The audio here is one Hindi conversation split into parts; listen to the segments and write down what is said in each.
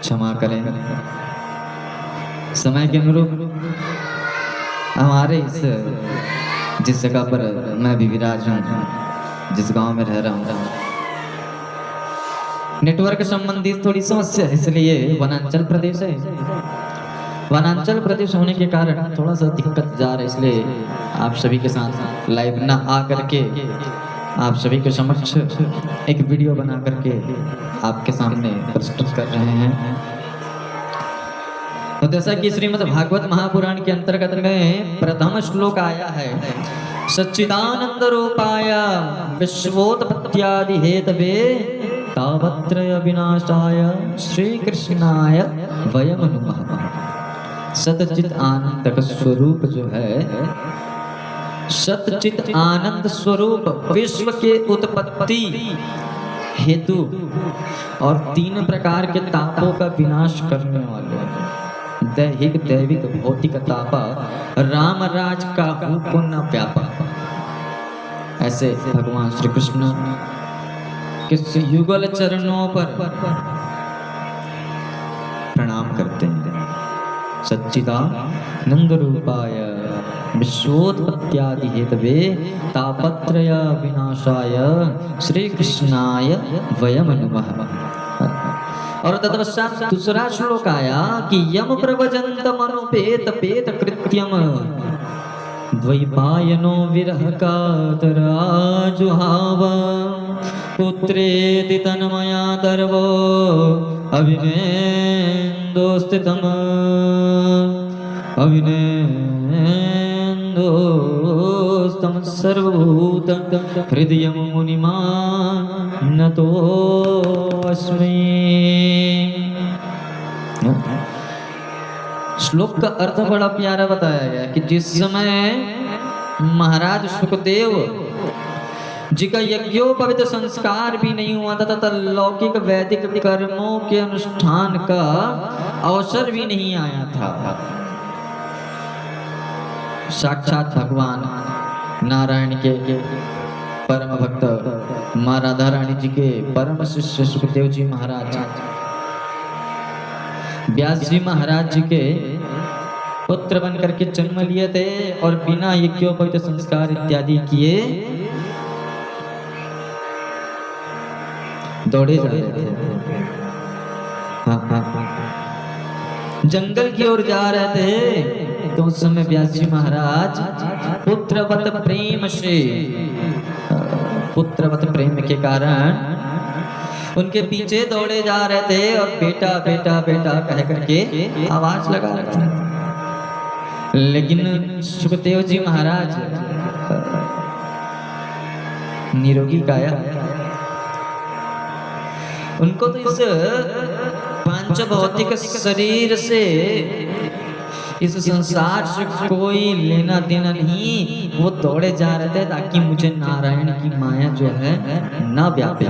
क्षमा करें। समय के अनुरूप हमारे इस जिस जगह पर मैं भी विराज हूँ, जिस गांव में रह रहा हूँ, नेटवर्क संबंधी थोड़ी समस्या है, इसलिए वनांचल प्रदेश है। वनांचल प्रदेश होने के कारण थोड़ा सा दिक्कत जा रहा है, इसलिए आप सभी के साथ लाइव ना आ करके आप सभी के समक्ष एक वीडियो बना करके आपके सामने प्रस्तुत कर रहे हैं। तो जैसा कि श्रीमद् भागवत महापुराण के अंतर्गत में प्रथम श्लोक आया है, सच्चिदानंद रूपाय विश्वोत्पत्त्यादि हेतवे तावत्रय विनाशाय श्री कृष्णाय वयम नमः। सतचित आनंद का स्वरूप जो है, सतचित आनंद स्वरूप विश्व के उत्पत्ति हेतु और 3 प्रकार के तापों का विनाश करने वाले दैहिक दैविक भौतिक तापा राम राज का पुण्य व्यापक। ऐसे भगवान श्री कृष्ण के युगल चरणों पर प्रणाम करते हैं। सच्चिदानंद रूपाय विश्वोत्पत्त्यादि हेतवे तापत्रय विनाशाय श्री कृष्णाय वयम नमः। और तत्पश्चात दूसरा श्लोक आया कि यम प्रवजंत मनुपेत पेत कृत्यम द्वैपायनो विरह कातराजुहाव पुत्रेति तन्मया तर्वो अभिनेन्दोस्थितम् अभिनेन्दोस्तम सर्वभूत हृदय मुनिमा नतोऽस्मि। श्लोक का अर्थ बड़ा प्यारा बताया गया कि जिस समय महाराज सुखदेव जी का यज्ञोपवीत संस्कार भी नहीं हुआ था तथा लौकिक वैदिक कर्मों के अनुष्ठान का अवसर भी नहीं आया था, साक्षात भगवान नारायण के परम भक्त माँ राधा रानी जी के परम शिष्य सुखदेव जी महाराज व्यास जी महाराज जी के पुत्र बनकर के जन्म लिए थे और बिना यज्ञोपवीत संस्कार इत्यादि किए दौड़े जा रहे थे। जंगल की ओर जा रहे थे तो उस समय व्यास जी महाराज पुत्रवत प्रेम के कारण उनके पीछे दौड़े जा रहे थे और बेटा बेटा बेटा कह करके आवाज लगा रहे थे। लेकिन सुखदेव जी महाराज निरोगी काया, उनको तो इस पांच भौतिक शरीर से इस संसार से कोई लेना देना नहीं। वो दौड़े जा रहे थे ताकि मुझे नारायण की माया जो है ना व्यापे।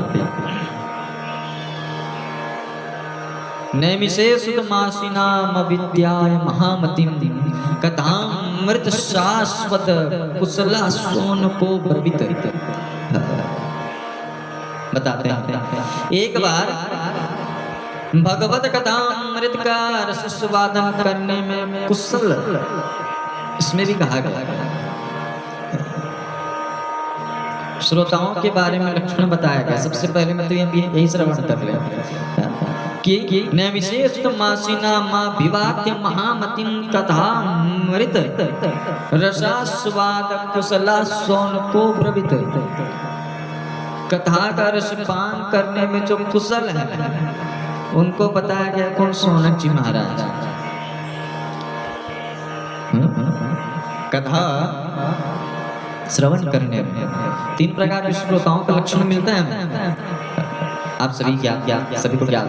नैमिषे सुतमासिनाम विद्याय महामतिम कथामृत शाश्वत कुशला सोन को ब्रवित। बताते हैं एक बार भगवत कथामृत का रसस्वादन करने में कुशल, इसमें भी कहा गया श्रोताओं के बारे में लक्षण बताया गया। सबसे पहले मैं तो यही श्रवण कर ले कि नैमिषेस्तमासिना मां विवाक्य महामतिम कथामृत रसास्वाद कुशला सोन को ब्रवित। कथा का रस पान करने में जो कुशल है उनको बताया गया कौन? सोनक जी महाराज। कथा श्रवण करने में 3 प्रकार के श्रोताओं का लक्षण मिलता है। आप सभी सभी को क्या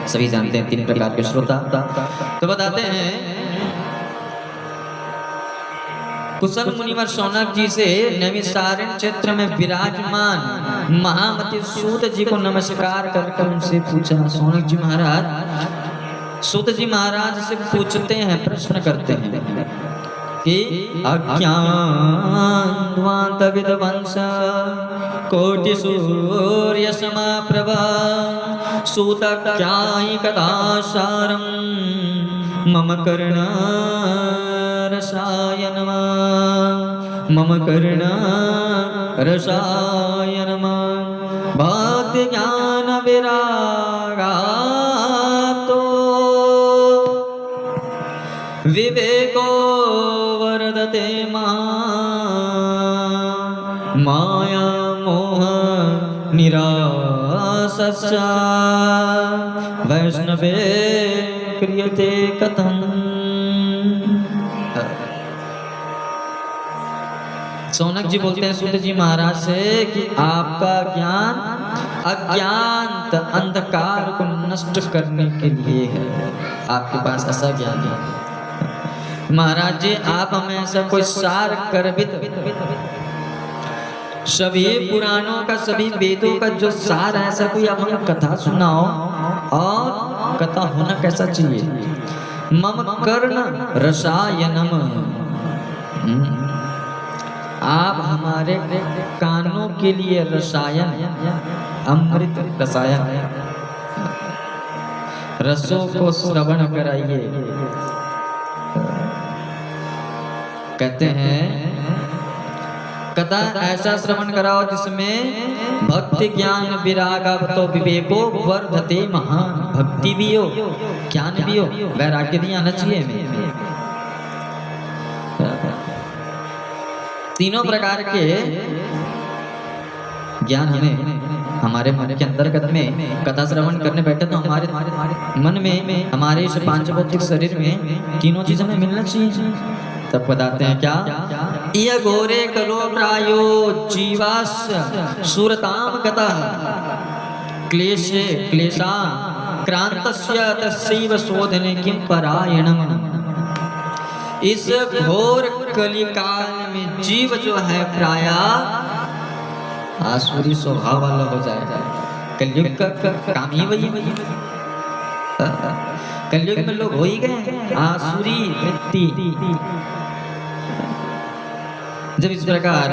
सभी जानते हैं 3 प्रकार के श्रोता। तो बताते हैं कुशल मुनिवर शौनक जी से नैमिषारण्य क्षेत्र में विराजमान महामति सूत जी को नमस्कार करके उनसे पूछा। शौनक जी महाराज सूत जी महाराज से पूछते हैं, प्रश्न करते हैं कि अज्ञानध्वांत विध्वंस कोटि सूर्य समाप्रभा सूतज्ञायि कथा सारं मम कर्ण रसाय नमः मम कर्ण रसाय नमः भक्ति ज्ञान विरागातो विवेको वर्धते माया मोह निरासस्य वैष्णवे क्रियते कथम। सौनक जी बोलते हैं सूत जी महाराज से कि आपका ज्ञान अज्ञात अंधकार को नष्ट करने के लिए है, आपके पास ऐसा ज्ञान है। महाराज जी आप हमें ऐसा कोई सार गर्भित सभी पुराणों का सभी वेदों का जो सार है ऐसा कोई आप हमें कथा सुनाओ, और कथा होना कैसा चाहिए। मम कर्ण रसायनम, आप हमारे कानों के लिए रसायन अमृत रसायन रसों को श्रवण कराइए। कहते हैं कथा ऐसा श्रवण कराओ जिसमें भक्ति ज्ञान विरागावतो विवेको वर्धते महान। भक्ति भी हो, ज्ञान भी हो, वैराग्य भी आना चाहिए हमें। तीनों प्रकार के ज्ञान हमें हमारे मन के अंतर्गत में कथा श्रवण करने बैठे तो हमारे मन में हमारे इस पांच भौतिक शरीर में तीनों चीज हमें मिलना चाहिए। तब बताते हैं क्या, ये घोरे कलो प्रायो जीवास सुरताम कथा क्लेशे क्लेशा क्रांतस्य तस्यैव शोधने किं परायणम। इस घोर कलिकाल में जीव जो है प्राय आसुरी स्वभाव वाला हो जाएगा। कलयुग का काम ही वही है। कलयुग में लोग हो ही गए आसुरी व्यक्ति। जब इस प्रकार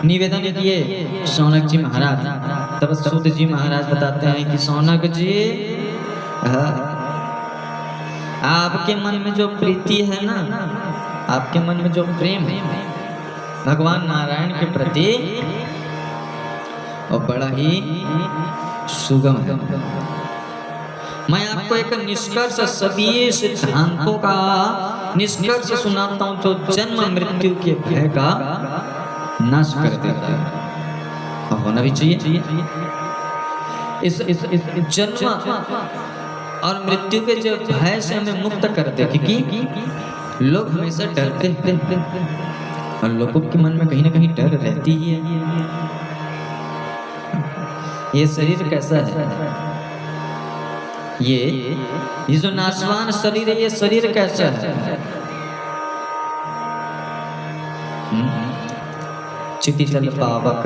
निवेदन किए सौनक जी महाराज, तब सूत जी महाराज बताते हैं कि सौनक जी आपके मन में जो प्रीति है ना, आपके मन में जो प्रेम है भगवान नारायण के प्रति, और बड़ा ही सुगम है। मैं आपको एक निष्कर्ष सभी सिद्धांतों का निष्कर्ष सुनाता हूं जो जन्म मृत्यु के भय का नाश कर देता है, और होना भी चाहिए। इस जन्म और मृत्यु के जो भय से हमें मुक्त कर दे, क्योंकि लोग हमेशा डरते हैं और लोगों के मन में कहीं ना कहीं डर रहती ही है। ये शरीर कैसा है, ये जो नाशवान शरीर है, ये शरीर कैसा है। चिति जल पावक,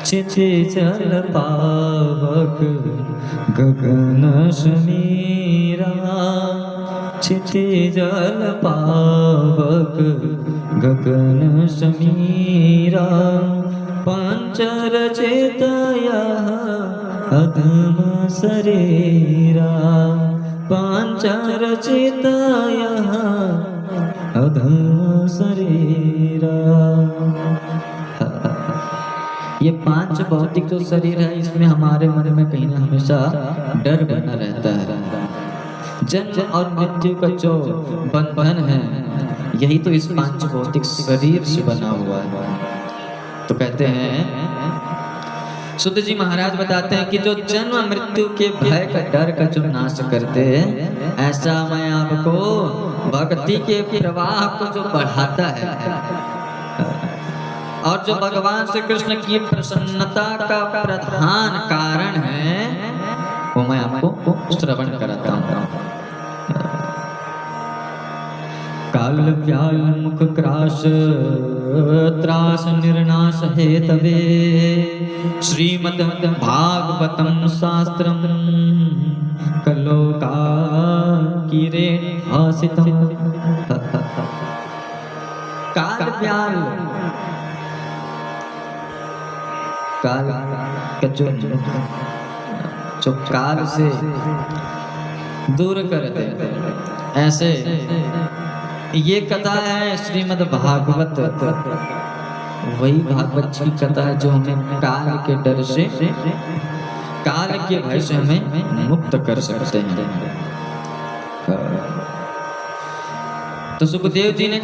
चिति जल पावक गगन समीरा, चिति जल पावक गगन समीरा, पंचरचितया अधम शरीरा, पंचरचितया अधम शरीरा। ये पांच भौतिक जो शरीर है, इसमें हमारे मन में कहीं ना हमेशा डर बना रहता है। जन्म और मृत्यु का जो बंधन है, यही तो इस पांच भौतिक शरीर से बना हुआ है। तो कहते हैं सुध जी महाराज बताते हैं कि जो जन्म मृत्यु के भय का डर का जो नाश करते, ऐसा मैं आपको भक्ति के प्रवाह को जो बढ़ाता है और जो भगवान श्री कृष्ण की प्रसन्नता का प्रधान कारण है, वो मैं आपको श्रवण कराता हूँ। काल व्याल मुख क्राश त्रास निर्नाश हेतवे, श्रीमद् भागवतम शास्त्रम कलोका कीरे हासितम। प्यार प्यार काल का जो काल से दूर कर दे, ऐसे ये कथा है श्रीमद् भागवत। वही भागवत की कथा है जो हमें काल के डर से, काल के भय से हमें मुक्त कर सकते हैं। तो सुखदेव जी ने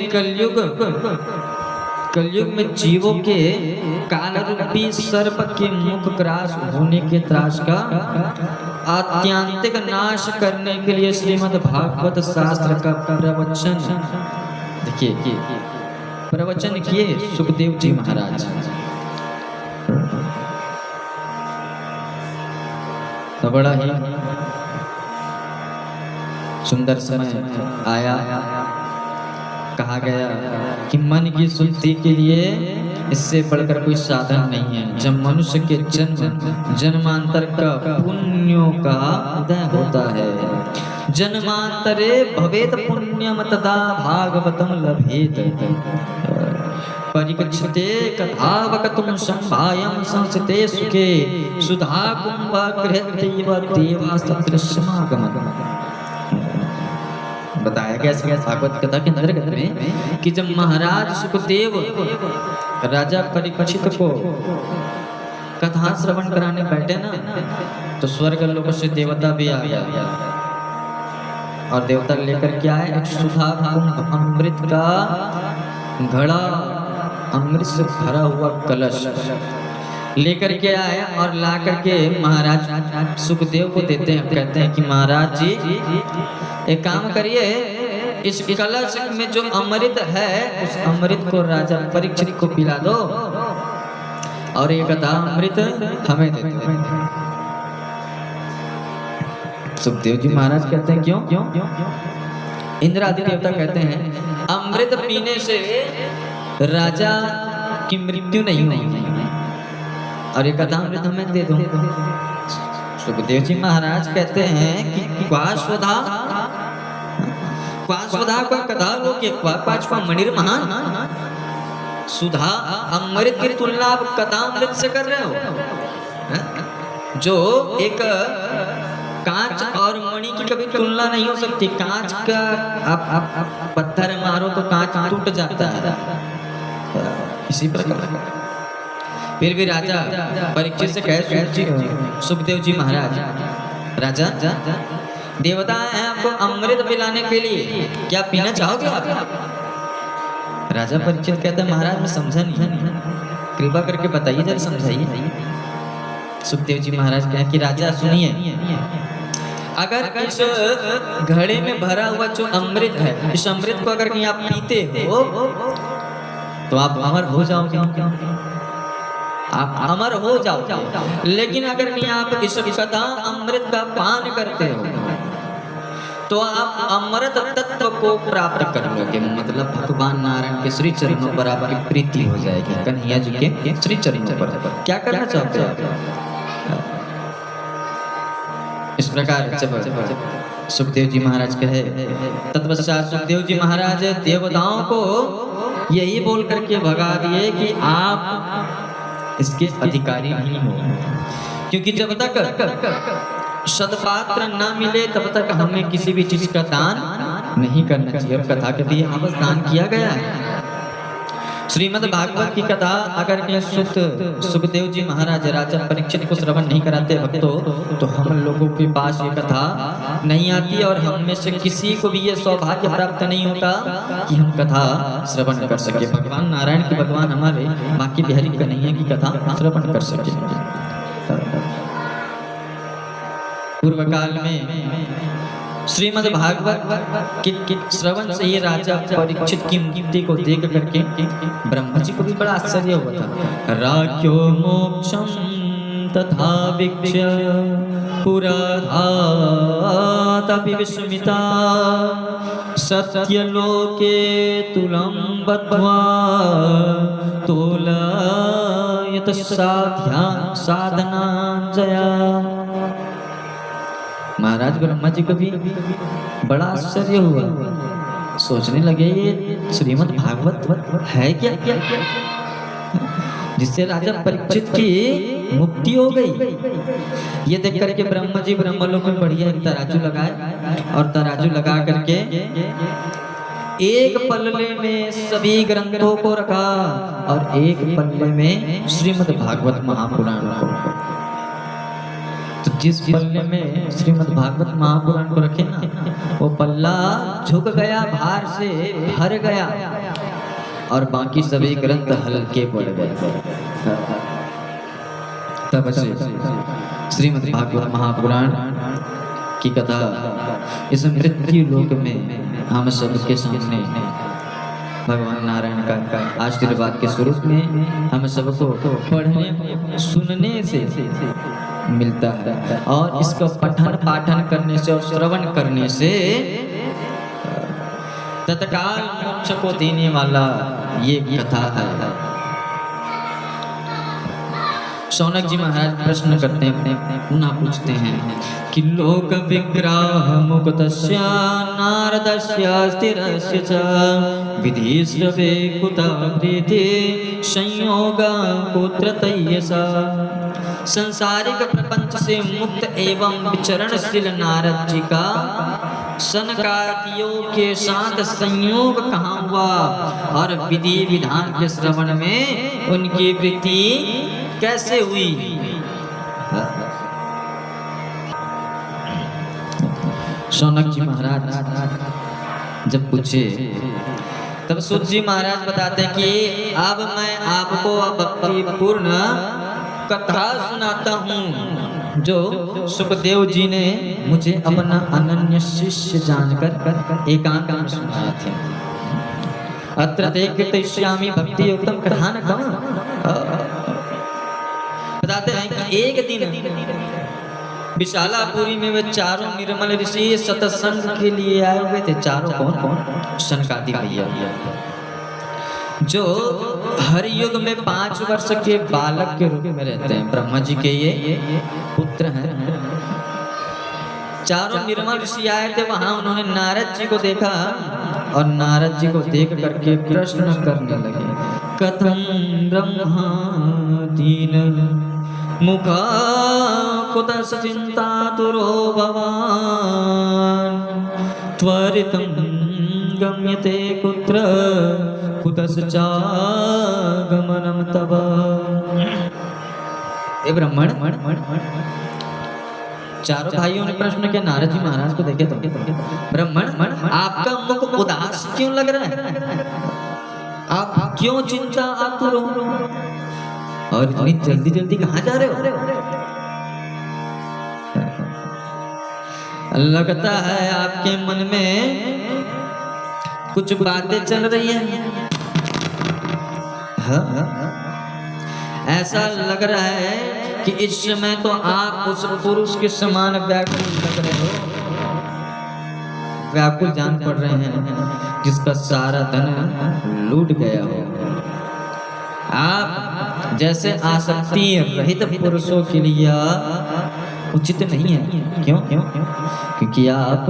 कलयुग में जीवों के काल रूपी सर्प के मुख ग्रास होने के त्रास का आत्यांतिक नाश करने के लिए श्रीमद् भागवत शास्त्र का प्रवचन, देखिए प्रवचन किए सुखदेव जी महाराज। तो बड़ा ही सुंदर समय आया। कहा गया कि मन की शुद्धि के लिए इससे बढ़कर कोई साधन नहीं है। जब मनुष्य के जन्मांतर का पुण्यों का उदय होता है, जन्मांतरे भवेत पुण्यम तदा भागवतम लभेत परिगच्छते कथावकतुम संभायम संस्ते सुखे सुधा कुंभकृत्यैव देवास्तत्र समागमः। बताया गया भागवत कथा के अंतर्गत में कि जब महाराज सुखदेव राजा परीक्षित को कथा श्रवण कराने बैठे ना, तो स्वर्ग लोक से देवता भी आ गया। और देवता लेकर क्या है, एक सुधा कुंभ अमृत का घड़ा, अमृत से भरा हुआ कलश लेकर के आए और ला करके महाराज सुखदेव को देते हैं। कहते हैं कि महाराज जी एक काम करिए, इस कलश में जो अमृत है उस अमृत को राजा परीक्षित को पिला दो और एक आधा अमृत हमें दे दो। सुखदेव जी महाराज कहते हैं क्यों? इंद्र आदि देवता कहते हैं अमृत पीने से राजा की मृत्यु नहीं होगी और एक आधा अमृत हमें दे दो। सुखदेव जी महाराज कहते हैं कि क्वास्वधा का कथा लोके क्वास्वा मणिर महान। सुधा अमृत की तुलना आप कथा अमृत से कर रहे हो। जो एक कांच और मणि की कभी तुलना नहीं हो सकती। कांच का आप पत्थर मारो तो कांच टूट जाता है, इसी प्रकार फिर भी राजा परीक्षित से कहे सुखदेव जी महाराज, राजा देवता है आपको अमृत पिलाने के लिए, क्या पीना चाहोगे आप? राजा परीक्षित कहते हैं महाराज मैं समझा नहीं, कृपा करके बताइए जरा समझाइए। सुखदेव जी महाराज कहें कि राजा सुनिए, अगर इस घड़े में भरा हुआ जो अमृत है, इस अमृत को अगर कहीं आप पीते हो तो आप अमर हो जाओगे, आप अमर हो जाओगे। लेकिन अगर नहीं आप इस कथा अमृत का पान करते हो तो आप अमृत तत्व को प्राप्त कर लोगे। मतलब भगवान नारायण के श्री चरणों पर आपकी प्रीति हो जाएगी, कन्हैया जी के श्री चरणों पर। क्या करना चाहते हो आप? इस प्रकार जब सुखदेव जी महाराज कहे, तत्पश्चात सुखदेव जी महाराज देवताओं को यही बोल करके भगा दिए कि आप इसके अधिकारी नहीं हो, क्योंकि जब तक सदपात्र न मिले तब तक हमें किसी भी चीज का दान नहीं करना चाहिए। और कथा के लिए यहाँ दान किया गया है। श्रीमद् भागवत की कथा अगर सुखदेव जी महाराज राजा परीक्षित को श्रवण नहीं कराते भक्तों, तो हम लोगों के पास ये कथा नहीं आती और हम में से किसी को भी ये सौभाग्य प्राप्त नहीं होता कि हम कथा श्रवण कर सके। भगवान नारायण की, भगवान हमारे माँ की बिहारी कन्हैया की कथा श्रवण कर सके। पूर्व काल में श्रीमद् भागवत के श्रवण से ही राजा परीक्षित की मुक्ति को देख करके ब्रह्मा जी को भी बड़ा आश्चर्य हुआ था। राख्यो मोक्षम तथा वीक्ष्य पुराधात विस्मिता सत्यलोके तुलं बद्ध्वा तोलयत साधनांजया। महाराज ब्रह्मा जी को भी बड़ा आश्चर्य हुआ सोचने लगे ये श्रीमद् भागवत है क्या, जिससे राजा परीक्षित की मुक्ति हो गई। ये देख करके ब्रह्मा जी ब्रह्मलोक में बढ़िया एक तराजू लगाए और तराजू लगा करके एक पल्ले में सभी ग्रंथों को रखा और एक पल्ले में श्रीमद् भागवत महापुराण को। तो जिस पल्ले में श्रीमद् भागवत महापुराण को रखे ना, वो पल्ला झुक गया, भार से भर गया और बाकी सभी ग्रंथ हल्के पड़ गए। तब से श्रीमद् भागवत महापुराण की कथा इस मृत्यु लोक में हम सबके सामने भगवान नारायण का आशीर्वाद के स्वरूप में हम सबको पढ़ने सुनने से मिलता है और इसको पठन पाठन करने से और श्रवण करने से तत्काल मोक्ष को देने वाला ये कथा है। शौनक जी महाराज प्रश्न करते हैं, पुनः पूछते हैं कि लोक विग्रह मुक्तस्य नारदस्य स्थिरस्य च विधिश्रवे कुतः प्रीति संयोग कुत्र तय्यसा। संसारिक प्रपंच से मुक्त एवं विचरणशील नारद जी का सनकादियों के साथ संयोग कहाँ हुआ और विधि विधान के श्रवण में उनकी वृत्ति कैसे हुई। शौनक जी महाराज जब पूछे तब सूत जी महाराज बताते हैं कि अब मैं आपको भक्ति पूर्ण कथा सुनाता हूँ जो सुखदेव जी ने मुझे अपना अनन्य शिष्य जानकर एकांत में सुनाया था। अत्र ते कीर्तयिष्यामि भक्ति युक्तम कथानकम्। बताते हैं कि एक दिन विशालापुरी में वे चारों निर्मल ऋषि सत्संग के लिए आए हुए थे। चारों कौन? सनकादि भैया जो हर युग में 5 वर्ष के बालक के रूप में रहते हैं। ब्रह्मा जी के ये पुत्र हैं। चारों निर्मल ऋषि आए थे वहां, उन्होंने नारद जी को देखा और नारद जी को देख करके प्रश्न करने लगे, कथं ब्रह्मा दीन मुखा कुतः चिंतातुरो भवान् त्वरितं गम्यते कुत्र कुतः चागमनं तव। ए ब्राह्मण, चारों भाइयों ने प्रश्न किया नारद जी महाराज को देखे तो, ब्राह्मण आपका मुख उदास क्यों लग रहा है? आप क्यों चिंता आतुर हो और इतनी जल्दी जल्दी कहाँ जा रहे हो? लगता है आपके मन में कुछ बातें चल रही हैं। हाँ? ऐसा लग रहा है कि इस समय तो आप उस पुरुष के समान व्याकुल लग रहे हो, व्याकुल जान पड़ रहे हैं जिसका सारा धन लूट गया हो। आप जैसे आसक्ति रहित पुरुषों के लिए उचित नहीं है। क्यों? क्योंकि आप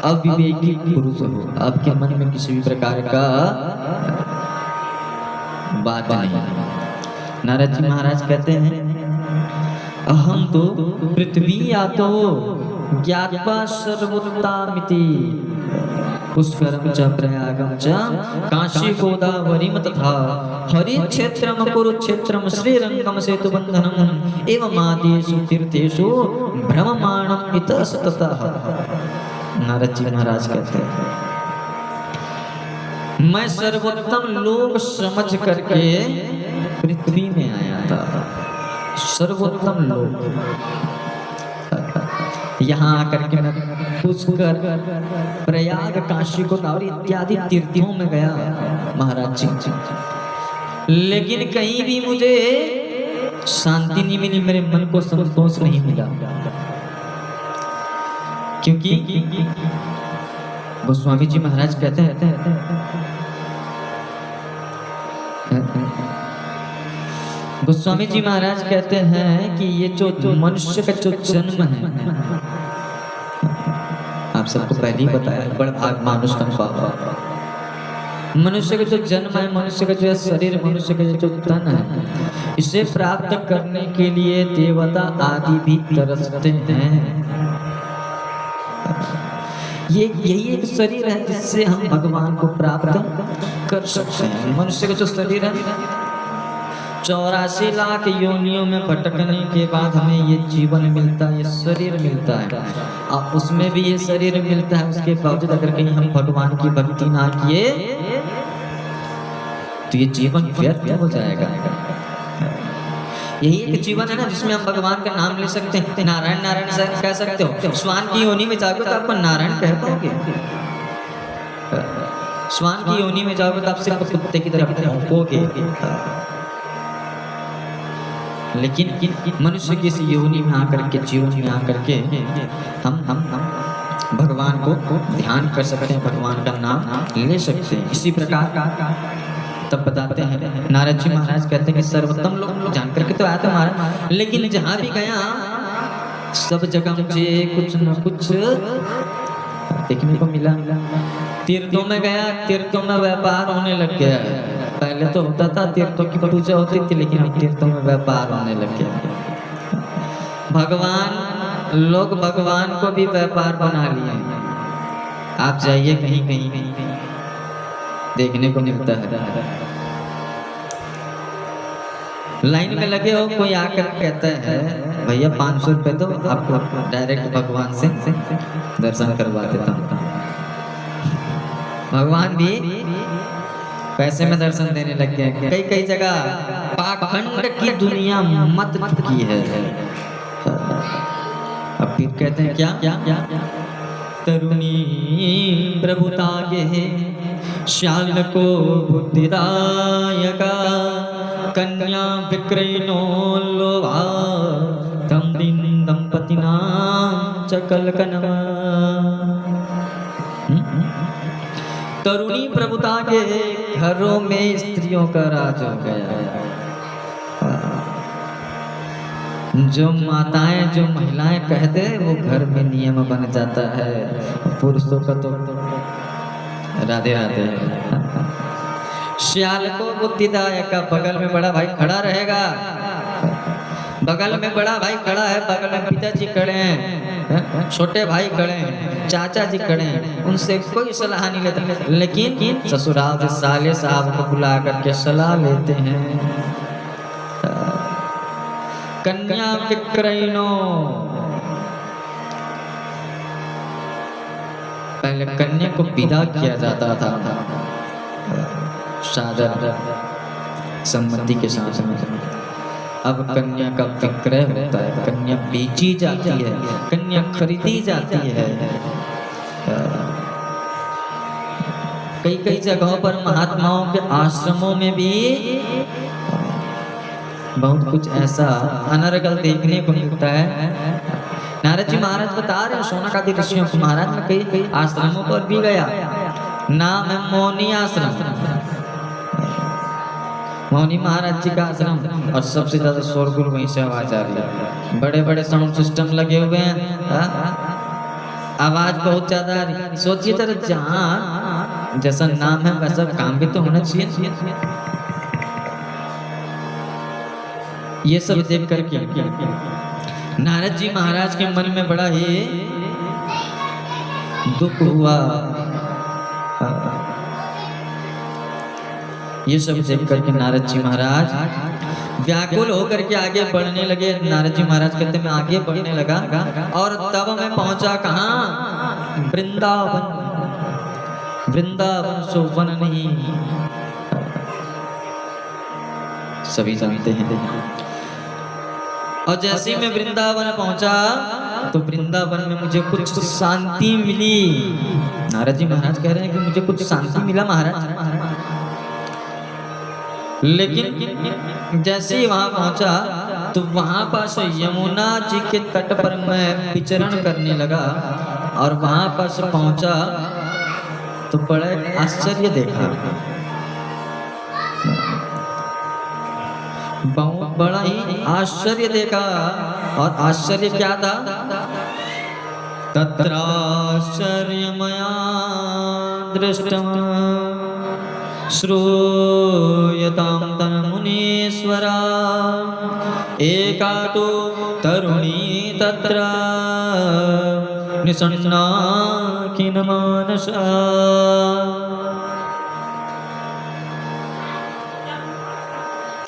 अविवेकी पुरुष हो, आपके मन में किसी भी प्रकार का बात नहीं। नारद जी महाराज कहते हैं अहम तो पृथ्वी या तो ज्ञात्वा सर्वोत्तामिति पुष्करम च प्रयागम च काशी गोदावरीम तथा हरि क्षेत्रम कुरुक्षेत्रम श्रीरंगम सेतुबंधनम एवं आदिषु तीर्थेषु भ्रममाणम इतस्ततः। नारद जी महाराज कहते हैं मैं सर्वोत्तम लोक समझ करके पृथ्वी में आया था। सर्वोत्तम लोक, यहाँ आकर के मैं पुष्कर प्रयाग काशी गोदावरी इत्यादि तीर्थों में गया महाराज जी, लेकिन कहीं भी मुझे शांति नहीं मिली, मेरे मन को संतोष नहीं मिला। क्योंकि गोस्वामी जी महाराज कहते हैं गोस्वामी जी महाराज कहते हैं कि ये जो मनुष्य का जो जन्म है, आप सबको पहले ही बताया, बड़ भाग मानुष तन पावा। मनुष्य का जो जन्म है, मनुष्य का जो शरीर, मनुष्य का जो तन है, इसे प्राप्त करने के लिए देवता आदि भी तरसते हैं। ये यही एक शरीर है जिससे हम भगवान को प्राप्त कर सकते हैं। मनुष्य का जो शरीर है, 84 लाख योनियों में भटकने के बाद हमें ये जीवन मिलता है, ये शरीर मिलता है, और उसमें भी ये शरीर मिलता है। उसके बावजूद अगर कहीं हम भगवान की भक्ति ना किए तो ये जीवन व्यर्थ हो जाएगा। यही एक जीवन है ना जिसमें हम भगवान का नाम ले सकते हैं। नारायण नारायण से कह सकते हो। स्वान की योनि में जाओगे तो आपको नारायण कह पाओगे। स्वान की योनि में जाओगे तो आप सिर्फ कुत्ते की तरफ भौंकोगे। लेकिन मनुष्य की इस योनि में आकर के, जीवन में आकर के हम भगवान को ध्यान कर सकते हैं, भगवान का नाम ले सकते हैं। इसी प्रकार तब बताते हैं नारद जी महाराज कहते हैं कि सर्वोत्तम लोग जान करके तो आया था महाराज, लेकिन जहाँ भी गया सब जगह मुझे कुछ न कुछ देखने को मिला। तीर्थों में गया, तीर्थों में व्यापार होने लग गया। पहले तो होता था तीर्थों की पूजा होती थी, लेकिन अब तीर्थों में व्यापार होने लग गया। भगवान, लोग भगवान को भी व्यापार बना लिए। आप जाइए कहीं कहीं देखने को मिलता है, लाइन में लगे हो, कोई आकर कहता है भैया 500 रुपये दो, आपको डायरेक्ट भगवान से दर्शन करवा देता हूँ। भगवान भी पैसे में दर्शन देने लग गए। कई कई जगह पाखंड की दुनिया मत चुकी है। अब फिर कहते हैं क्या तरुणी प्रभुतागे श्याल को बुद्धिदायका कन्या विक्रयणो लोभा तम दिन दंपतिना चकल कनवा। तरुणी प्रभुता के घरों में स्त्रियों का राज हो गया। जो माताएं, जो महिलाएं कहते वो घर में नियम बन जाता है। पुरुषों का तो राधे राधे है। श्याल को बुद्धिदायक का बगल में बड़ा भाई खड़ा रहेगा, बगल में बड़ा भाई खड़ा है, बगल में पिताजी खड़े हैं, छोटे भाई खड़े हैं, चाचा जी खड़े हैं, उनसे कोई सलाह नहीं लेते, लेकिन ससुराल से साले साहब को बुला करके सलाह लेते हैं। कन्या विक्रयणो, पहले कन्या को विदा किया जाता था सादर सम्मति के साथ में। अब कन्या का विक्रय होता है, कन्या बेची जाती है, कन्या खरीदी जाती है। कई कई जगहों पर महात्माओं के आश्रमों में भी बहुत कुछ ऐसा अनर्गल देखने को मिलता है। नारद जी महाराज बता रहे हैं सोनाकादि ऋषियों को, महाराज में कई कई आश्रमों पर भी गया। नाम है मौनी आश्रम, मौनी महाराज जी का आश्रम, और सबसे ज्यादा शोरगुल वहीं से आवाज आ रही है। बड़े बड़े साउंड सिस्टम लगे हुए हैं, आवाज बहुत ज्यादा आ रही। सोचिए जरा, जहाँ जैसा नाम है वैसा काम भी तो होना चाहिए। ये सब देख करके नारद जी महाराज के मन में बड़ा ही दुख हुआ। ये सब देख करके नारद जी महाराज व्याकुल होकर के आगे बढ़ने लगे। नारद जी महाराज कहते मैं आगे बढ़ने लगा और तब मैं पहुंचा कहाँ? वृंदावन। वृंदावन सो वन नहीं, सभी जानते हैं। और जैसे ही मैं वृंदावन पहुंचा तो वृंदावन में मुझे कुछ शांति मिली। नारद जी महाराज कह रहे हैं कि मुझे कुछ शांति मिला महाराज। लेकिन जैसे ही वहां पहुंचा तो वहां पास यमुना जी के तट पर मैं विचरण करने लगा और वहां पास पहुंचा तो बड़ा आश्चर्य देखा। बहुत बड़ा ही आश्चर्य देखा। और आश्चर्य क्या था? तत्राश्चर्यमया दृष्टम् श्रूयतां तन्मुनीश्वरा एका तु तरुणी तत्र निषण्णा खिन्नमानसा।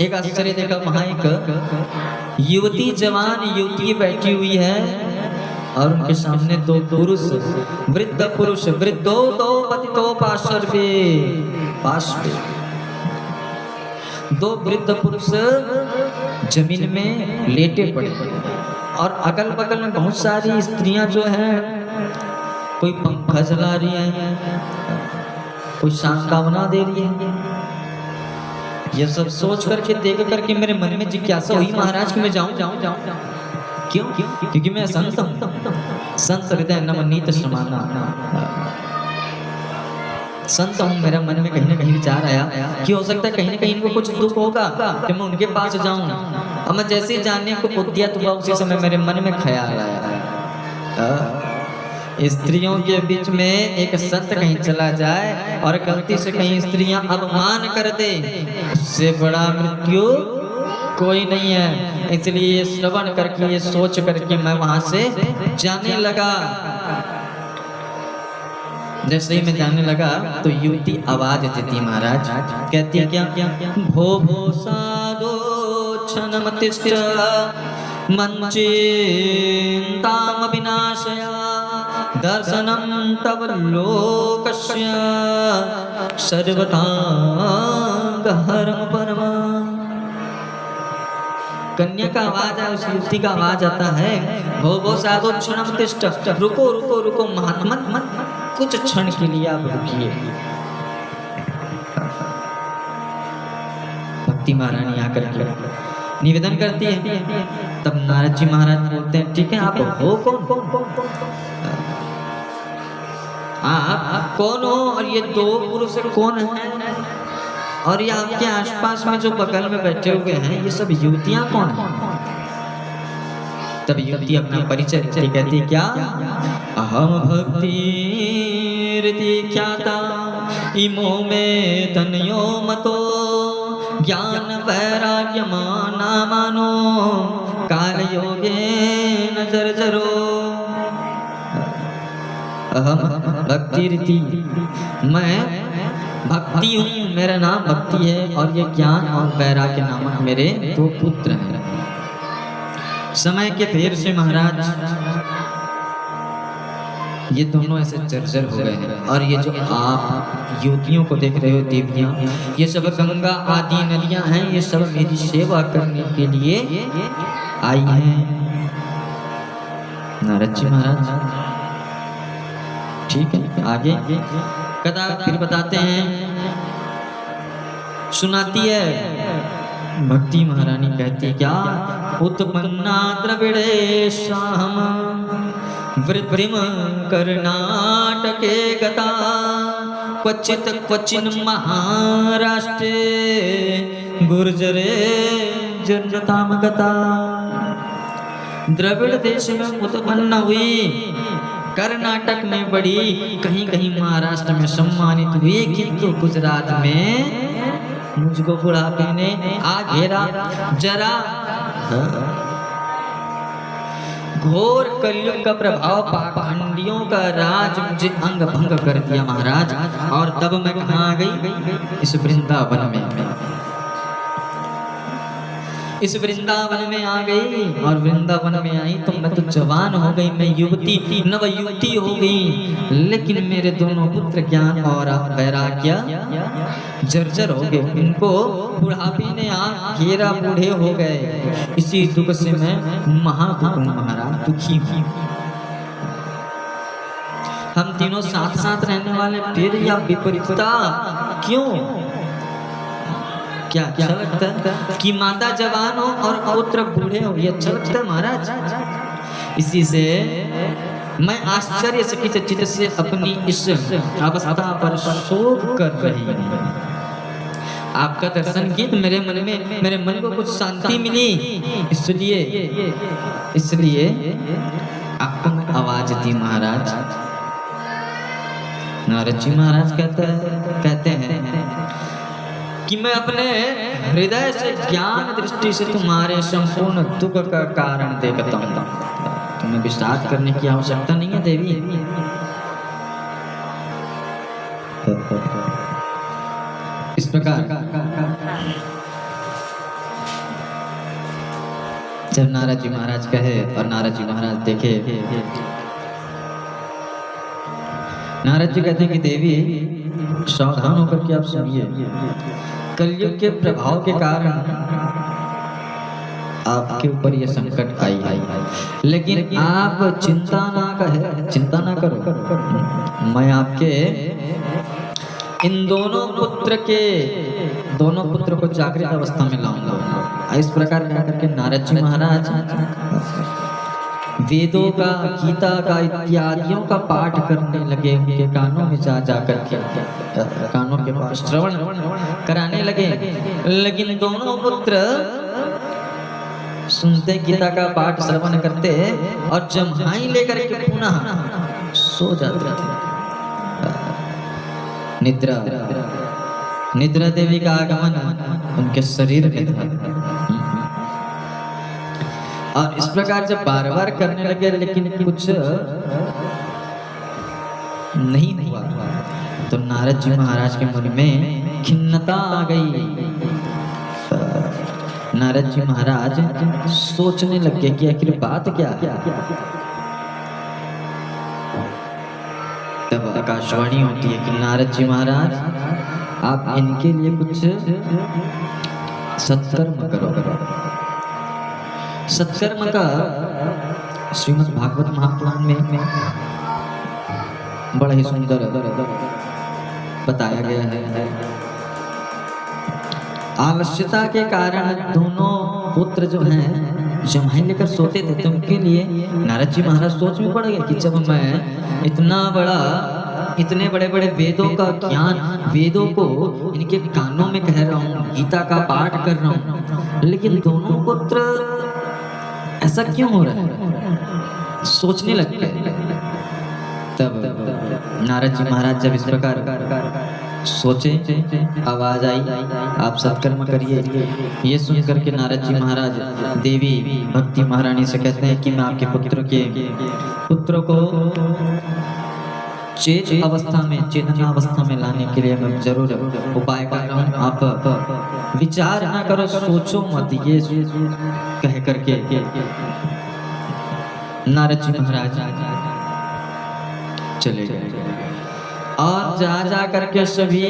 एक आश्चर्य देखा, वहां एक युवती, जवान युवती बैठी हुई है और उनके सामने दो पुरुष, वृद्ध पुरुष, वृद्धो तो पतितो पार्श्वे, दो वृद्ध पुरुष जमीन में लेटे पड़े और अगल बगल में बहुत सारी स्त्रियां जो हैं, कोई पंखा जला रही है, कोई सांत्वना दे रही है। ये सब सोच करके देख करके मेरे मन में जिज्ञासा हुई महाराज कि मैं जाऊं। क्यों? क्योंकि मैं संत हूं, संत हृदय नवनीत श्रमाना, संत हूं। मेरा मन में कहीं ना कहीं विचार आया कि हो सकता है कहीं ना कहीं इनको कुछ दुख होगा कि मैं उनके पास जाऊं। और मैं जैसे ही जाने को उद्यत हुआ उसी समय मेरे मन में ख्याल आया, स्त्रियों के बीच में एक संत कहीं चला जाए और गलती से कहीं स्त्रियां अपमान कर दे, उससे बड़ा मृत्यु कोई नहीं है। इसलिए ये श्रवण करके, ये सोच करके मैं वहां से जाने लगा। जैसे ही मैं जाने लगा तो युवती आवाज देती महाराज, कहती है क्या? भो भो साधो क्षणमतिष्ठ मंचिन्ताम विनाशया दर्शनम तव लोकस्य सर्वतांगहरम परमा। कन्या का आवाज है, उस युवती का आवाज आता है, भो भो साधो क्षणम तिष्ठ, रुको रुको रुको महात्मा, कुछ क्षण के लिए आप रुकिए। भक्ति महारानी आकर के निवेदन करती है। तब नारद जी महाराज बोलते हैं, ठीक है आप हो कौन? आप कौन हो और ये दो पुरुष कौन है? और ये आपके आसपास में जो बगल में बैठे हुए हैं ये सब युवतियां कौन हैं? तब युवती अपना परिचय कहती क्या? अहम भक्ति ख्याता इमो में तनयो मतो ज्ञान वैराग्य माना मानो काल योगे नजर जरो। अहम भक्ति रीति, मैं भक्ति हूँ, मेरा नाम भक्ति है और ये ज्ञान और वैराग्य नामक मेरे दो पुत्र हैं। समय के फेर से महाराज ये दोनों ऐसे जर्जर हो गए हैं। और ये जो आप युवतियों को देख रहे हो देवियां, ये सब गंगा आदि नदियां हैं, ये सब मेरी सेवा करने के लिए आई हैं। नारद जी महाराज ठीक है, आगे कथा फिर बताते हैं, सुनाती है। भक्ति महारानी कहती क्या? उत्पन्ना द्रविड़ेशाम वृद्धिम कर्नाटके गता क्वचित क्वचिन महाराष्ट्रे गुर्जरे जनताम गता। द्रविड़ देश में उत्पन्न हुई, कर्नाटक में बड़ी, कहीं कहीं महाराष्ट्र में सम्मानित हुई, किंतु गुजरात में मुझको बुढ़ापे ने आ घेरा। जरा घोर कलयुग का प्रभाव, पाखंडियों का राज मुझे अंग भंग कर दिया महाराज। और तब मैं कहाँ आ गई? इस वृंदावन में, इस वृंदावन में आ गई। और वृंदावन में आई तो मैं तो जवान हो गई, मैं युवती नव युवती हो गई, लेकिन मेरे दोनों पुत्र ज्ञान और वैराग्य जर्जर हो गए, इनको बुढ़ापे ने आ घेरा, बूढ़े हो गए। इसी दुख से मैं महाराज दुखी हूँ। हम तीनों साथ साथ रहने वाले फिर या विपरीतता क्यों? क्या अच्छा लगता है कि माता जवान हो और पुत्र बूढ़े हो? ये अच्छा लगता है महाराज। इसी से मैं आश्चर्य चित्त से अपनी इस अवस्था पर शोक कर रही हूँ। आपका दर्शन किया तो मेरे मन को कुछ शांति मिली, इसलिए आपको मैं आवाज दी महाराज। नारद जी महाराज कहते हैं कि मैं अपने हृदय से ज्ञान दृष्टि से तुम्हारे संपूर्ण दुख का कारण देखता हूँ। तुम्हें विषाद करने की आवश्यकता नहीं है देवी। इस प्रकार जब नारद जी महाराज कहे और नारद जी महाराज देखे, नारद जी कहते हैं कि देवी सावधान होकर के आप सुनिए। कलयुग के प्रभाव के कारण आपके ऊपर ये संकट आई है, लेकिन आप चिंता ना करो। मैं आपके इन दोनों पुत्र को जागृत अवस्था में लाऊंगा। इस प्रकार कह करके नारद जी महाराज वेदों का, गीता का इत्यादियों का पाठ करने लगे। उनके कानों में जा करके कानों के पास श्रवण कराने लगे। लेकिन दोनों पुत्र सुनते, गीता का पाठ श्रवण करते और जम्हाई लेकर के पुनः सो जाते थे। निद्रा देवी का आगमन उनके शरीर में था। और इस प्रकार जब बार बार करने लगे लेकिन कुछ नहीं हुआ, तो नारद जी महाराज के मन में खिन्नता आ गई। नारद जी महाराज सोचने लगे कि आखिर बात क्या है। तब आकाशवाणी होती है कि नारद जी महाराज आप इनके लिए कुछ सत्कर्म करो। सत्कर्म का श्रीमद् भागवत महापुराण में बड़ा ही सुंदर बताया गया है। आवश्यकता के कारण दोनों पुत्र जो हैं जम्हाई लेकर सोते थे, तो उनके लिए नारद जी महाराज सोच में पड़ गए कि जब मैं इतने बड़े बड़े वेदों का ज्ञान, वेदों को इनके कानों में कह रहा हूँ, गीता का पाठ कर रहा हूँ, लेकिन दोनों पुत्र ऐसा क्यों हो रहा है, सोचने लग गए। तब नारद जी महाराज जब इस प्रकार सोचे, आवाज आई आप सत्कर्म करिए। ये सुन करके नारद जी महाराज देवी भक्ति महारानी से कहते हैं कि मैं आपके पुत्र को चेतना अवस्था में लाने के लिए मैं जरूर उपाय कर रहा हूँ। आप विचार ना करो, सोचो मत। ये कह करके नारद जी महाराज चले गए और जा करके सभी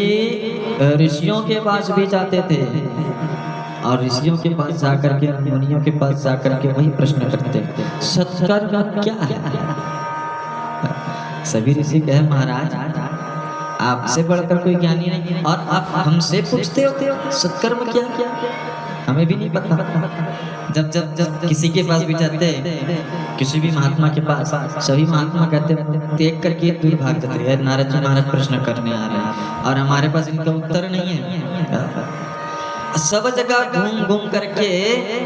ऋषियों के पास भी जाते थे और ऋषियों के पास जाकर के, मुनियों के पास जाकर के वही प्रश्न करते, सत्कर्म क्या है। सभी ऋषि कहे महाराज आपसे बढ़कर कोई ज्ञानी नहीं, और आप हमसे पूछते हो सत्कर्म क्या क्या, हमें भी नहीं पता। जब किसी के पास भी जाते, किसी भी महात्मा के पास, सभी महात्मा कहते देख करके दूर भाग जाते हैं, नारद जी महाराज प्रश्न करने आ रहे हैं और हमारे पास इनका उत्तर नहीं है। सब जगह घूम करके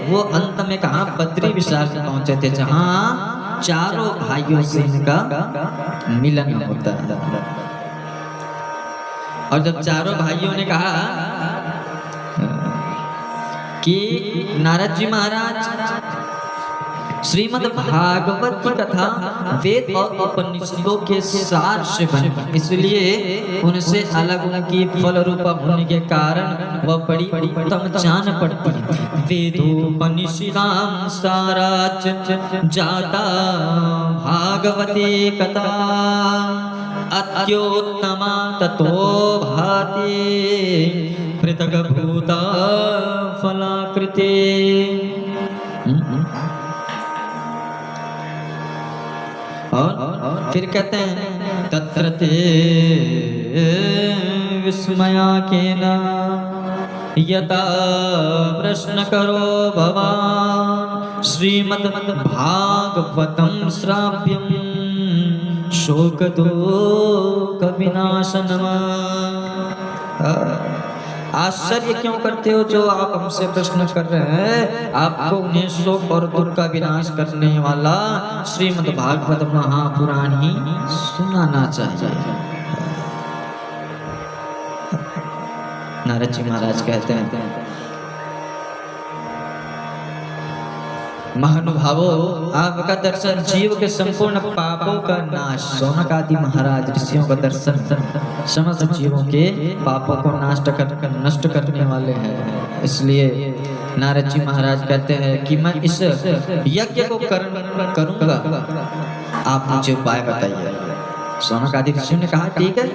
वो अंत में कहा बद्री विशाल पहुंचे थे, जहाँ चारों भाइयों से इनका मिलन होता है। और जब चारों भाइयों ने कहा कि नारद जी महाराज श्रीमद् भागवत की कथा वेद और उपनिषदों के सार से बनी, इसलिए उनसे अलग उनकी फल रूपा होने के कारण वह बड़ी उत्तम जान पड़ती है। वेदोपनिषदां साराच जाता भागवते कथा अत्योत्तमा ततो भाति पृथक भूता फलाकृते। और फिर कहते हैं तत्र ते विस्मयाकेन यथा प्रश्न करो भवान श्रीमद् भागवतं श्राव्यं शोक दुःख विनाशनम्। आश्चर्य क्यों करते हो जो आप हमसे प्रश्न कर रहे हैं? आपको उन्हें शोक और दुख का विनाश करने वाला श्रीमद् भागवत महापुराण ही सुनाना चाहिए। नारद जी महाराज कहते हैं, महानुभावों, आपका दर्शन जीव के संपूर्ण पापों का नाश, शौनक आदि महाराज ऋषियों का दर्शन समस्त जीवों के पापों को नष्ट करने वाले हैं। इसलिए नारद जी महाराज कहते हैं कि मैं इस यज्ञ को करूंगा, आप मुझे उपाय बताइए। शौनक आदि ऋषियों ने कहा ठीक है,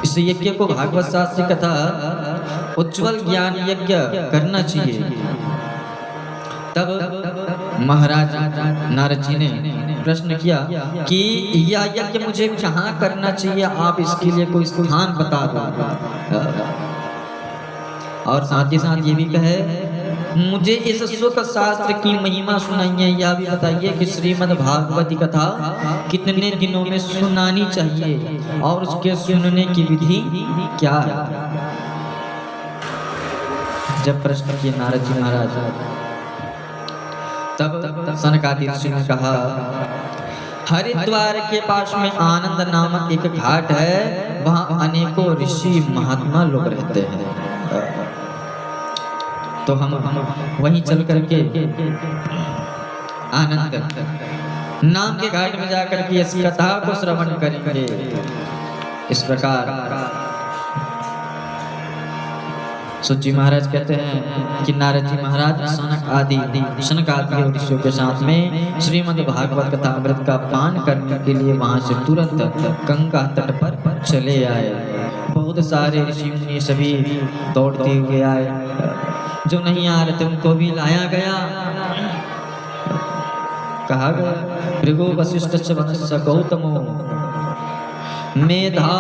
इस यज्ञ को भागवत शास्त्र कथा उज्ज्वल ज्ञान यज्ञ करना चाहिए। तब महाराज नारद जी ने प्रश्न किया कि यह यज्ञ मुझे कहाँ करना चाहिए, आप इसके लिए कोई स्थान बता दो। और साथ ही साथ ये भी कहे, मुझे इस सुख शास्त्र की महिमा सुनाइए, यह भी बताइए कि श्रीमद् भागवती कथा कितने दिनों में सुनानी चाहिए और उसके सुनने की विधि क्या है। जब प्रश्न किए नारद जी महाराज, तब सनकादिक ऋषि ने कहा, हरिद्वार के पास में आनंद नामक एक घाट है, वहाँ अनेकों ऋषि महात्मा लोग रहते हैं, तो हम वहीं चल करके आनंद नाम के घाट में जाकर के इस कथा को श्रवण करेंगे। इस प्रकार सूत जी महाराज कहते हैं कि नारद जी महाराज सनक आदि ऋषियों के साथ में श्रीमद् भागवत कथा अमृत का पान करने के लिए वहां से तुरंत गंगा तट पर चले आए। बहुत सारे ऋषि मुनि सभी दौड़ते हुए आए, जो नहीं आ रहे थे उनको भी लाया गया। कहा गया, भृगु वशिष्ठ वनस्य गौतमो मेधा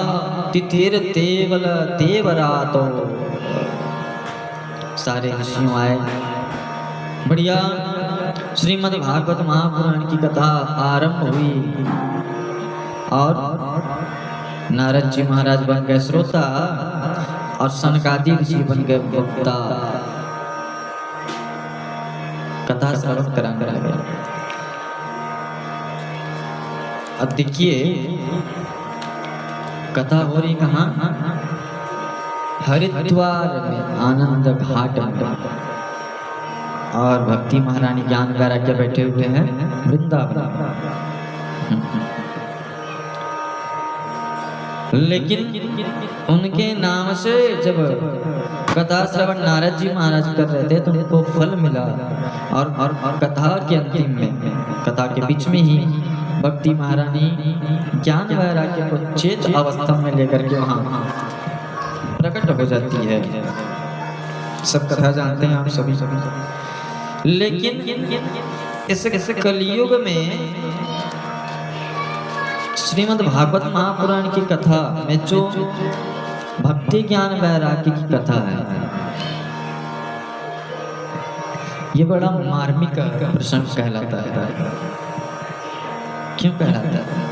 तिथिर देवल देवरातो। सारे ऋषियों आए, बढ़िया श्रीमद् भागवत महापुराण की कथा आरंभ हुई और नारद जी महाराज बन गए श्रोता और सनकादि ऋषि बन गए वक्ता। कथा श्रवण कराने लगे। अब देखिए कथा हो रही कहाँ? हरिद्वार में आनंद घाट में, और भक्ति महारानी ज्ञान वैराग्य बैठे हुए हैं वृंदावन। लेकिन उनके नाम से जब कथा श्रवण नारद जी महाराज कर रहे थे तो उनको फल मिला, और कथा के अंतिम में, कथा के बीच में ही भक्ति महारानी ज्ञान वैराग्य को चेत अवस्था में लेकर के वहाँ प्रकट हो जाती है। सब कथा जानते हैं आप सभी। लेकिन इस कलयुग में श्रीमद् भागवत महापुराण की कथा में जो भक्ति ज्ञान वैराग्य की कथा है, ये बड़ा मार्मिक प्रसंग कहलाता है। क्यों कहलाता है?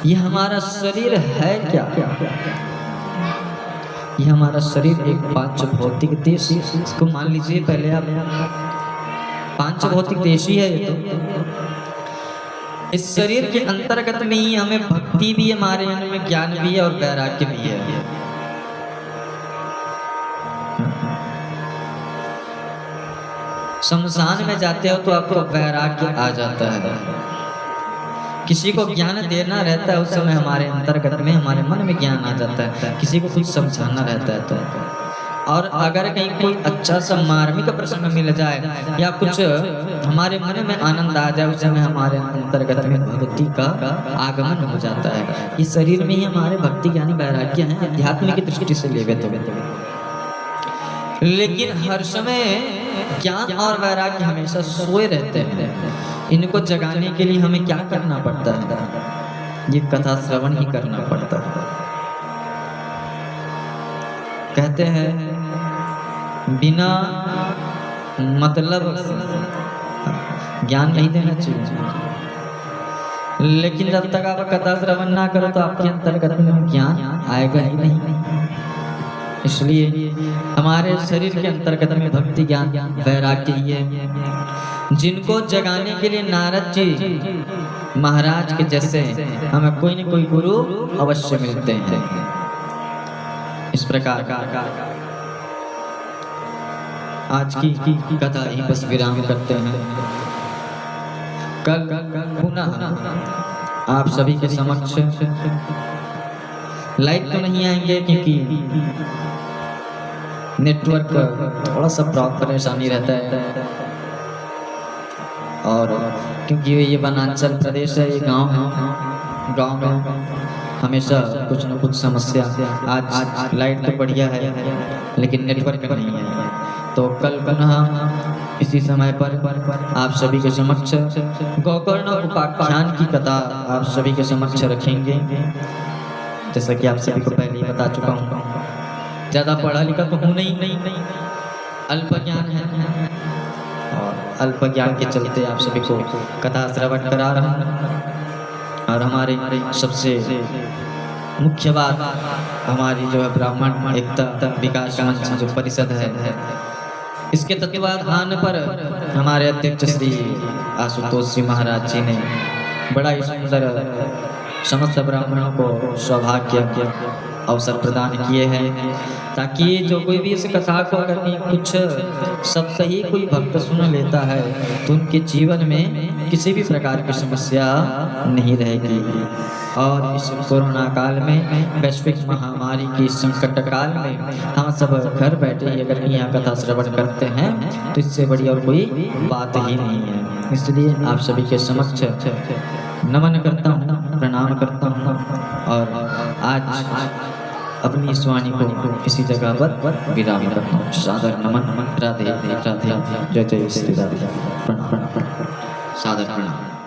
ये हमारा शरीर है क्या? ये हमारा शरीर एक पांच भौतिक देश, इसको मान लीजिए पहले आप, पांच भौतिक देशी है ये तो। इस शरीर के अंतर्गत में ही हमें भक्ति भी है, हमारे में ज्ञान भी है और वैराग्य भी है। शमशान में जाते हो तो आपको वैराग्य आ जाता है। किसी को ज्ञान देना रहता है उस समय हमारे अंतर्गत में, हमारे मन में ज्ञान आ जाता है। किसी को कुछ समझाना रहता है तो, और अगर कहीं कोई अच्छा सा मार्मिक प्रसंग मिल जाए या कुछ हमारे मन में आनंद आ जाए, उस समय हमारे अंतर्गत में भक्ति का आगमन हो जाता है। इस शरीर में ही हमारे भक्ति ज्ञान वैराग्य हैं अध्यात्म की दृष्टि से लेवे तो। लेकिन हर समय ज्ञान और वैराग्य हमेशा सोए रहते हैं। इनको जगाने के लिए हमें क्या करना पड़ता है? ये कथा श्रवण ही करना पड़ता है। कहते हैं बिना मतलब ज्ञान नहीं देना चाहिए, लेकिन जब तक आप कथा श्रवण ना करो तो आपके अंतर्गत में ज्ञान आएगा ही नहीं। इसलिए हमारे शरीर के अंतर्गत में भक्ति ज्ञान वैराग्य ही है, जिनको जगाने के लिए नारद जी महाराज के जैसे हमें कोई न कोई गुरु अवश्य मिलते हैं। इस प्रकार आज की कथा यहीं बस विराम करते हैं। कल पुनः आप सभी के समक्ष लाइव तो नहीं आएंगे क्योंकि नेटवर्क थोड़ा सा परेशानी रहता है, और क्योंकि ये वनांचल प्रदेश है, ये गांव में हमेशा कुछ न कुछ समस्या। आज लाइट तो बढ़िया है लेकिन नेटवर्क नहीं है, तो कल पुनः इसी समय पर आप सभी के समक्ष गोकर्ण उपाख्यान की कथा आप सभी के समक्ष रखेंगे। जैसा कि आप सभी को पहले ही बता चुका हूँ, ज़्यादा पढ़ा लिखा तो हूँ नहीं, अल्प ज्ञान है, और अल्प ज्ञान के चलते आप सभी को कथा श्रवण करा रहा हूँ। और हमारे सबसे मुख्य बात, हमारी जो है ब्राह्मण एकता विकास मंच जो परिषद है, इसके तत्वाधान पर हमारे अध्यक्ष श्री आशुतोष जी महाराज जी ने बड़ा ही सुंदर समस्त ब्राह्मणों को सौभाग्य अवसर प्रदान किए हैं, ताकि जो कोई भी इस कथा को अगर कुछ शब्द ही कोई भक्त सुन लेता है तो उनके जीवन में किसी भी प्रकार की समस्या नहीं रहेगी। और इस कोरोना काल में, वैश्विक महामारी की संकट काल में हम सब घर बैठे ही अगर यहाँ कथा श्रवण करते हैं तो इससे बड़ी और कोई बात ही नहीं है। इसलिए आप सभी के समक्ष नमन करता हूँ, प्रणाम करता हूँ, और आज अपनी इस वाणी को इसी जगह पर विराम करता हूँ। सादर नमन, राधे राधे, जय जय श्री राधे, प्रणाम, सादर प्रणाम।